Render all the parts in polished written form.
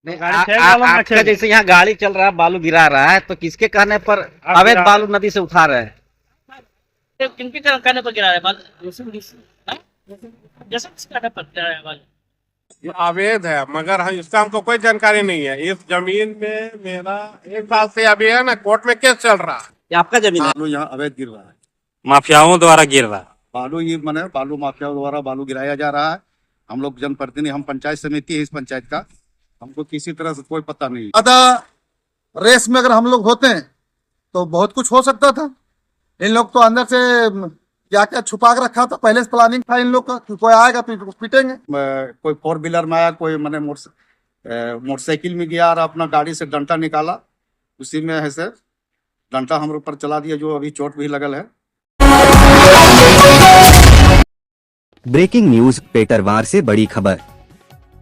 नहीं, आपका जैसे यहाँ गाड़ी चल रहा है, बालू गिरा रहा है, तो किसके कहने पर अवैध बालू नदी से उठा रहे हैं? किनके कहने पर गिरा है बाल? हाँ? जैसे किस कहने पर गिरा है बाल? ये अवैध है, मगर इसका हमको कोई जानकारी नहीं है। इस जमीन में मेरा 1 साल से अभी है ना कोर्ट में केस चल रहा है। ये आपका जमीन है? बालू यहाँ अवैध गिर रहा है। माफियाओं द्वारा गिर रहा है। बालू ये माने बालू माफिया द्वारा बालू गिराया जा रहा है। हम लोग जनप्रतिनिधि, हम पंचायत समिति है इस पंचायत का, हमको किसी तरह से कोई पता नहीं। ज्यादा रेस में अगर हम लोग होते हैं तो बहुत कुछ हो सकता था। इन लोग तो अंदर से क्या क्या छुपा के रखा था, पहले से प्लानिंग था इन लोग का कि कोई आएगा तो इनको पीटेंगे। कोई 4 व्हीलर में आया, कोई मैंने मोटरसाइकिल में गया और अपना गाड़ी से डंडा निकाला, उसी में है से डंडा हम ऊपर चला दिया, जो अभी चोट भी लगल है। ब्रेकिंग न्यूज पेटरवार से बड़ी खबर।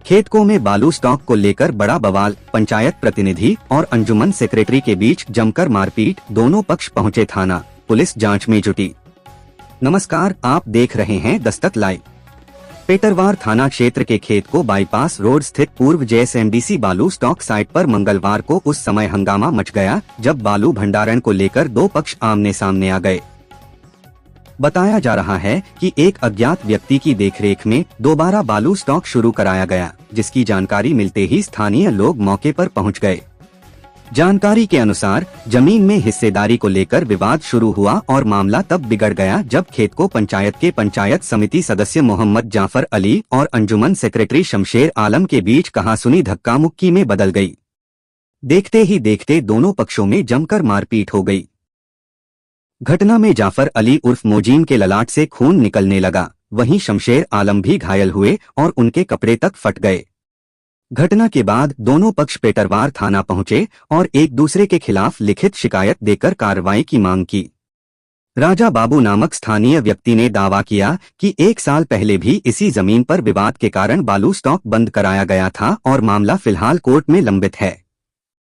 खेतकों में बालू स्टॉक को लेकर बड़ा बवाल, पंचायत प्रतिनिधि और अंजुमन सेक्रेटरी के बीच जमकर मारपीट, दोनों पक्ष पहुंचे थाना, पुलिस जांच में जुटी। नमस्कार, आप देख रहे हैं दस्तक लाइव। पेटरवार थाना क्षेत्र के खेत को बाईपास रोड स्थित पूर्व जेएसएमडीसी बालू स्टॉक साइट पर मंगलवार को उस समय हंगामा मच गया जब बालू भंडारण को लेकर दो पक्ष आमने सामने आ गए। बताया जा रहा है कि एक अज्ञात व्यक्ति की देखरेख में दोबारा बालू स्टॉक शुरू कराया गया, जिसकी जानकारी मिलते ही स्थानीय लोग मौके पर पहुंच गए। जानकारी के अनुसार जमीन में हिस्सेदारी को लेकर विवाद शुरू हुआ और मामला तब बिगड़ गया जब खेत को पंचायत के पंचायत समिति सदस्य मोहम्मद जाफर अली और अंजुमन सेक्रेटरी शमशेर आलम के बीच कहासुनी धक्का मुक्की में बदल गई। देखते ही देखते दोनों पक्षों में जमकर मारपीट हो गई। घटना में जाफर अली उर्फ मोजीन के ललाट से खून निकलने लगा, वहीं शमशेर आलम भी घायल हुए और उनके कपड़े तक फट गए। घटना के बाद दोनों पक्ष पेटरवार थाना पहुंचे और एक दूसरे के खिलाफ लिखित शिकायत देकर कार्रवाई की मांग की। राजा बाबू नामक स्थानीय व्यक्ति ने दावा किया कि 1 साल पहले भी इसी जमीन पर विवाद के कारण बालू स्टॉक बंद कराया गया था और मामला फिलहाल कोर्ट में लंबित है।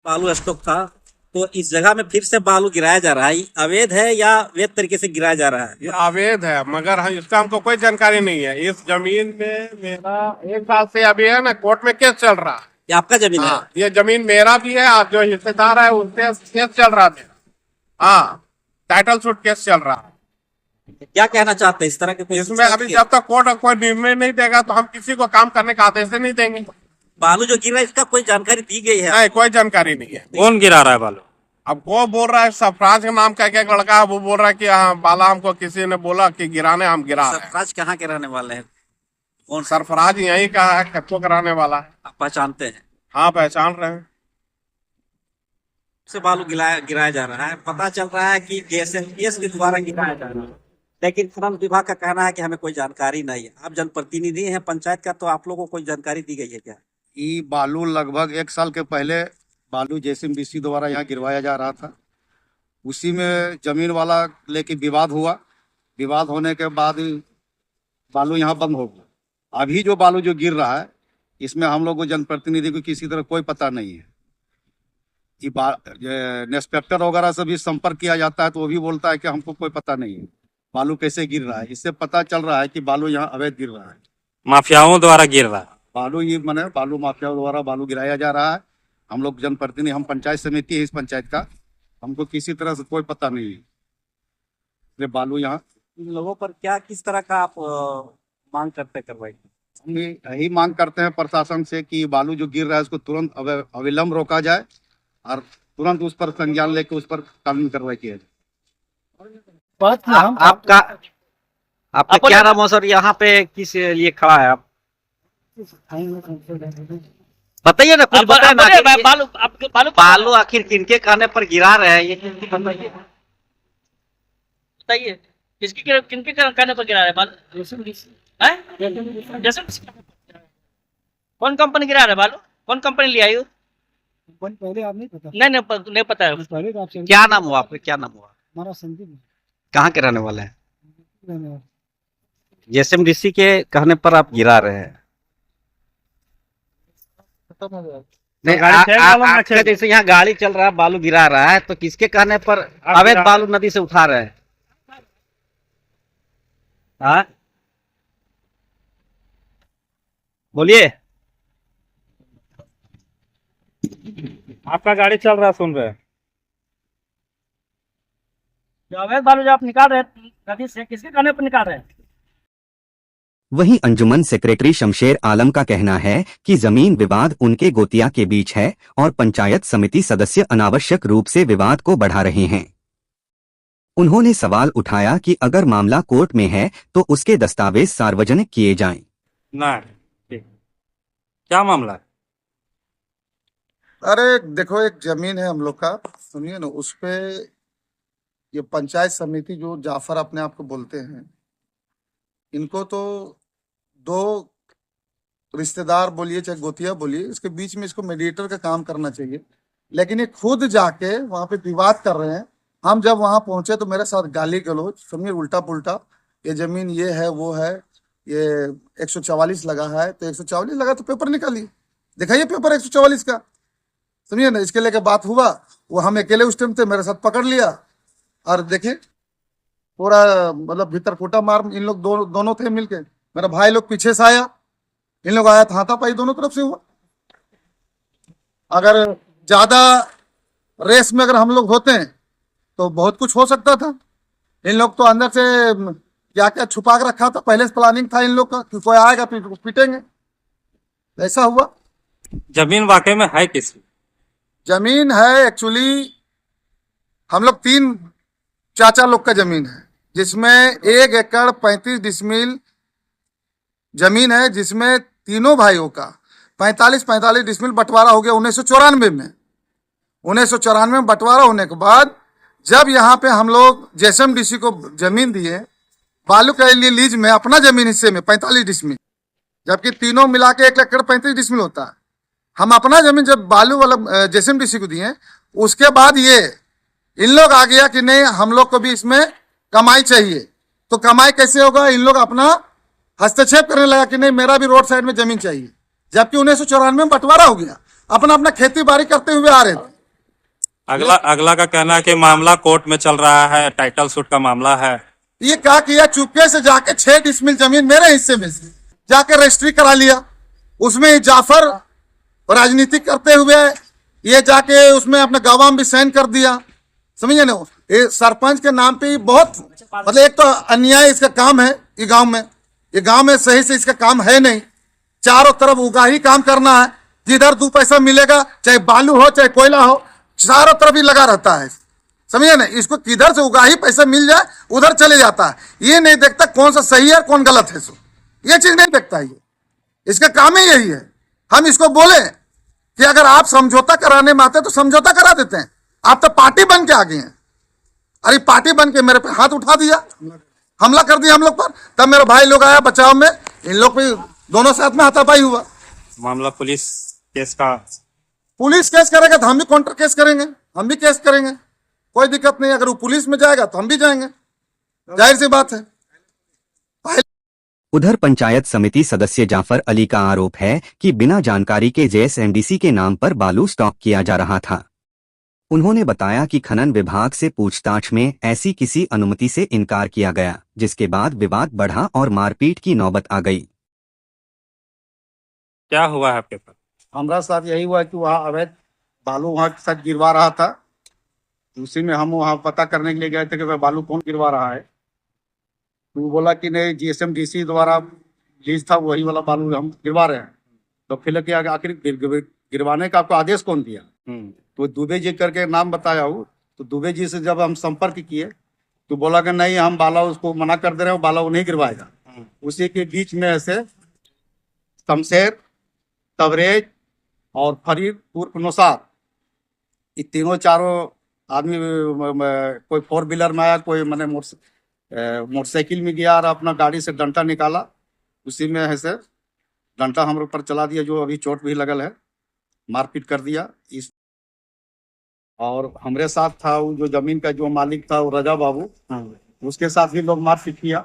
बालू स्टॉक था, तो इस जगह में फिर से बालू गिराया जा रहा है, अवैध है या वैध तरीके से गिराया जा रहा है? ये अवैध है, मगर इसका हमको कोई जानकारी नहीं है। इस जमीन में मेरा 1 साल से अभी है ना कोर्ट में केस चल रहा है। ये आपका जमीन है? ये जमीन मेरा भी है और जो हिस्सेदार है उससे केस चल रहा है। हाँ, टाइटल सूट केस चल रहा है। क्या कहना चाहते हैं इस तरह के? इसमें अभी जब तक कोर्ट कोई निर्णय नहीं देगा तो हम किसी को काम करने का आदेश नहीं देंगे। बालू जो गिरा है इसका कोई जानकारी दी गई है? नहीं, कोई जानकारी नहीं है। कौन गिरा रहा है बालू? अब वो बोल रहा है सरफराज का नाम का एक लड़का है, वो बोल रहा है कि हाँ बाला हमको किसी ने बोला कि गिराने, हम गिरा रहे हैं। सरफराज कहाँ के रहने वाले हैं? कौन? सरफराज यही का है, कच्चो कराने वाला है। आप पहचानते हैं? हाँ, पहचान रहे हैं। से बालू गिराया जा रहा है, पता चल रहा है कि जेएसएमडीएस के द्वारा गिराया जा रहा है, लेकिन खनन विभाग का कहना है कि हमें कोई जानकारी नहीं है। आप जनप्रतिनिधि हैं पंचायत का, तो आप लोगों को कोई जानकारी दी गई है क्या? ये बालू लगभग 1 साल के पहले बालू जेएसएमडीसी द्वारा यहाँ गिरवाया जा रहा था। उसी में जमीन वाला लेके विवाद हुआ। विवाद होने के बाद बालू यहाँ बंद हो गया। अभी जो बालू जो गिर रहा है, इसमें हम लोग को जनप्रतिनिधि को किसी तरह कोई पता नहीं है। ये इंस्पेक्टर वगैरह से भी संपर्क किया जाता है तो वो भी बोलता है कि हमको कोई पता नहीं है बालू कैसे गिर रहा है। इससे पता चल रहा है कि बालू यहाँ अवैध गिर रहा है, माफियाओं द्वारा गिर रहा है। बालू ये माने बालू माफिया द्वारा बालू गिराया जा रहा है। हम लोग जनप्रतिनिधि, हम पंचायत समिति है इस पंचायत का, हमको किसी तरह से कोई पता नहीं है बालू यहाँ। इन लोगों पर क्या किस तरह का आप मांग करते कार्रवाई? हम यही मांग करते हैं प्रशासन से कि बालू जो गिर रहा है उसको तुरंत अविलंब रोका जाए और तुरंत उस पर संज्ञान लेकर उस पर कानूनी कार्रवाई किया जाए। आपका क्या नाम है सर? यहाँ पे किस लिए खड़ा है आप? बताइए ना, कुछ बताइए ना। बालू आखिर किनके कहने पर गिरा रहे हैं, ये बताइए। बताइए किनके कहने पर गिरा रहे बालू? कौन कंपनी गिरा रहा है बालू? कौन कंपनी ले आई? पहले आप नहीं पता? नहीं पता है। पहले तो आपसे क्या नाम हुआ आपका? क्या नाम हुआ? हमारा संदीप। कहाँ के रहने वाले हैं? जेएसएमडीसी के कहने पर आप गिरा रहे हैं? नहीं, आपका जैसे यहाँ गाड़ी चल रहा है, बालू गिरा रहा है, तो किसके कहने पर अवैध बालू नदी से उठा रहे हैं? हाँ, बोलिए। आपका गाड़ी चल रहा है, सुन रहे हैं। जो अवैध बालू जो आप निकाल रहे हैं नदी से, किसके कहने पर निकाल रहे हैं? वहीं अंजुमन सेक्रेटरी शमशेर आलम का कहना है कि जमीन विवाद उनके गोतिया के बीच है और पंचायत समिति सदस्य अनावश्यक रूप से विवाद को बढ़ा रहे हैं। उन्होंने सवाल उठाया कि अगर मामला कोर्ट में है तो उसके दस्तावेज सार्वजनिक किए जाएं। ना, ठीक। क्या मामला है? अरे देखो, एक जमीन है हम लोग का, सुनिए ना, उस पे ये पंचायत समिति जो जाफर अपने आप को बोलते हैं, इनको तो दो रिश्तेदार बोलिए चाहे गोतिया बोलिए, इसके बीच में इसको मेडिएटर का काम करना चाहिए, लेकिन ये खुद जाके वहां पे विवाद कर रहे हैं। हम जब वहां पहुंचे तो मेरे साथ गाली गलौज, समझिए उल्टा पुल्टा, ये जमीन ये है वो है, ये 144 लगा है, तो 144 लगा तो पेपर निकालिए, दिखाइए पेपर 144 का, समझिए ना। इसके लेके बात हुआ, वो हम अकेले उस टाइम थे, मेरे साथ पकड़ लिया और देखिए पूरा मतलब भीतर फूटा मार, इन लोग दोनों थे मिलके, मेरा भाई लोग पीछे से आया, इन लोग आया, हाथापाई दोनों तरफ से हुआ। अगर ज्यादा रेस में अगर हम लोग होते हैं तो बहुत कुछ हो सकता था। इन लोग तो अंदर से क्या क्या छुपा के रखा था, पहले से प्लानिंग था इन लोग का कि कोई आएगा तो पीटेंगे, ऐसा हुआ। जमीन वाकई में है किसकी? जमीन है एक्चुअली हम लोग 3 चाचा लोग का जमीन है, जिसमें 1 एकड़ 35 डिसमिल जमीन है, जिसमें तीनों भाइयों का 45 डिसमिल बंटवारा हो गया 1994 में। 1994 में बंटवारा होने के बाद जब यहाँ पे हम लोग जेएसएमडीसी को जमीन दिए बालू के लिए लीज में, अपना जमीन हिस्से में 45 डिसमिल, जबकि तीनों मिला के 1 एकड़ 35 डिसमिल होता है, हम अपना जमीन जब बालू वाला जेएसएमडीसी को दिए, उसके बाद ये इन लोग आ गया कि नहीं हम लोग को भी इसमें कमाई चाहिए। तो कमाई कैसे होगा, इन लोग अपना हस्तक्षेप करने लगा कि नहीं मेरा भी रोड साइड में जमीन चाहिए, जबकि 1994 में बंटवारा हो गया, अपना अपना खेती बाड़ी करते हुए आ रहे थे। अगला का कहना है कि मामला कोर्ट में चल रहा है, टाइटल सूट का मामला है। ये क्या किया, चुपके से जाके 6 डिसमिल जमीन मेरे हिस्से में से जाके रजिस्ट्री करा लिया। उसमें जाफर राजनीति करते हुए ये जाके उसमें अपना गवाह भी साइन कर दिया, समझिए ना। ये सरपंच के नाम पे बहुत मतलब एक तो अन्याय इसका काम है। ये गांव में सही से इसका काम है नहीं, चारों तरफ उगाही काम करना है, जिधर 2 पैसा मिलेगा, चाहे बालू हो चाहे कोयला हो, चारों तरफ ही लगा रहता है, समझिए ना। इसको किधर से उगाही पैसा मिल जाए उधर चले जाता है, ये नहीं देखता कौन सा सही है कौन गलत है, सो ये चीज नहीं देखता, ये इसका काम ही यही है। हम इसको बोले कि अगर आप समझौता कराने में आते तो समझौता करा देते हैं, आप तो पार्टी बन के आ गए हैं। अरे पार्टी बन के मेरे पे हाथ उठा दिया, हमला कर दिया हम लोग पर, तब मेरा भाई लोग आया बचाव में, इन लोग पे दोनों साथ में हाथापाई हुआ। मामला पुलिस केस का, पुलिस केस करेगा तो हम भी काउंटर केस करेंगे, हम भी केस करेंगे, कोई दिक्कत नहीं। अगर वो पुलिस में जाएगा तो हम भी जाएंगे, जाहिर सी बात है। उधर पंचायत समिति सदस्य जाफर अली का आरोप है कि बिना जानकारी के जेएसएमडीसी के नाम पर बालू स्टॉक किया जा रहा था। उन्होंने बताया कि खनन विभाग से पूछताछ में ऐसी किसी अनुमति से इनकार किया गया, जिसके बाद विवाद बढ़ा और मारपीट की नौबत आ गई। क्या हुआ है आपके पास? हमारा साथ यही हुआ कि वहाँ अवैध बालू वहाँ के साथ गिरवा रहा था, उसी में हम वहाँ पता करने के लिए गए थे कि भाई बालू कौन गिरवा रहा है। तो वो बोला कि नहीं जीएसएमडीसी द्वारा लीज था वही वाला बालू हम गिरवा रहे हैं। तो फिर कि आखिर गिरवाने का आपको आदेश कौन दिया? तो दुबे जी करके नाम बताया हूँ। तो दुबे जी से जब हम संपर्क किए तो बोला कि नहीं हम बाला उसको मना कर दे रहे हो, बाला वो नहीं गिरवाएगा। उसी के बीच में ऐसे शमशेर, तबरेज और फरीद उर्फ नौसाद, ये तीनों चारों आदमी कोई 4 व्हीलर में आया, कोई मैंने मोटरसाइकिल में गया और अपना गाड़ी से डंटा निकाला, उसी में ऐसे डंटा हम ऊपर चला दिया, जो अभी चोट भी लगल है, मारपीट कर दिया। इस और हमारे साथ था वो जो जमीन का जो मालिक था वो रजा बाबू, उसके साथ भी लोग मारपीट किया।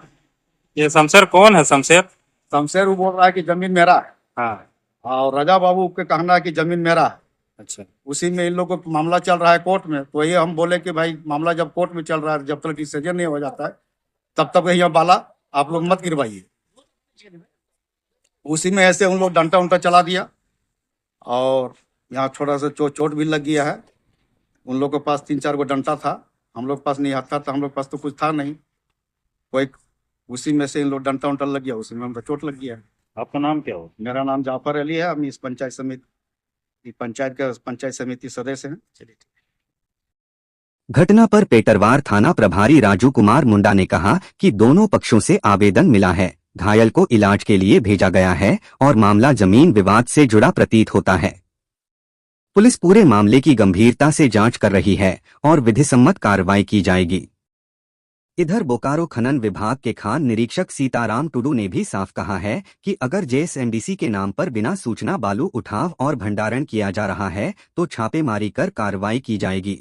ये शमशेर कौन है? शमशेर वो बोल रहा है कि जमीन मेरा है, हाँ, और रजा बाबू के कहना है कि जमीन मेरा है। अच्छा। उसी में इन लोगों को मामला चल रहा है कोर्ट में। तो ये हम बोले कि भाई मामला जब कोर्ट में चल रहा है, जब तक डिसीजन नहीं हो जाता है तब तक यहाँ बाला आप लोग मत गिरवाइए। उसी में ऐसे उन लोग डंटा उंटा चला दिया और यहाँ छोटा सा चोट भी लग गया है। उन लोग के पास 3-4 गो डंडा था, हम लोग के पास नहीं था, तो हम लोग के पास तो कुछ था नहीं, कोई उसी में से इन लोग डंडा उंटा लग गया, उसी में हमको चोट लग गया। आपका नाम क्या हो? मेरा नाम जाफर अली है, हम इस पंचायत समिति सदस्य हैं। चलिए। घटना पर पेटरवार थाना प्रभारी राजू कुमार मुंडा ने कहा कि दोनों पक्षों से आवेदन मिला है, घायल को इलाज के लिए भेजा गया है और मामला जमीन विवाद से जुड़ा प्रतीत होता है। पुलिस पूरे मामले की गंभीरता से जांच कर रही है और विधिसम्मत कार्रवाई की जाएगी। इधर बोकारो खनन विभाग के खान निरीक्षक सीताराम टुडू ने भी साफ कहा है कि अगर जेएसएमडीसी के नाम पर बिना सूचना बालू उठाव और भंडारण किया जा रहा है तो छापेमारी कर कार्रवाई की जाएगी।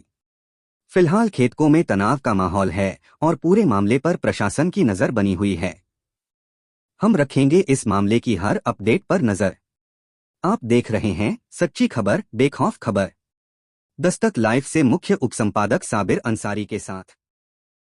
फिलहाल खेतकों में तनाव का माहौल है और पूरे मामले पर प्रशासन की नजर बनी हुई है। हम रखेंगे इस मामले की हर अपडेट पर नजर। आप देख रहे हैं सच्ची खबर बेखौफ खबर। दस्तक लाइव से मुख्य उपसंपादक साबिर अंसारी के साथ।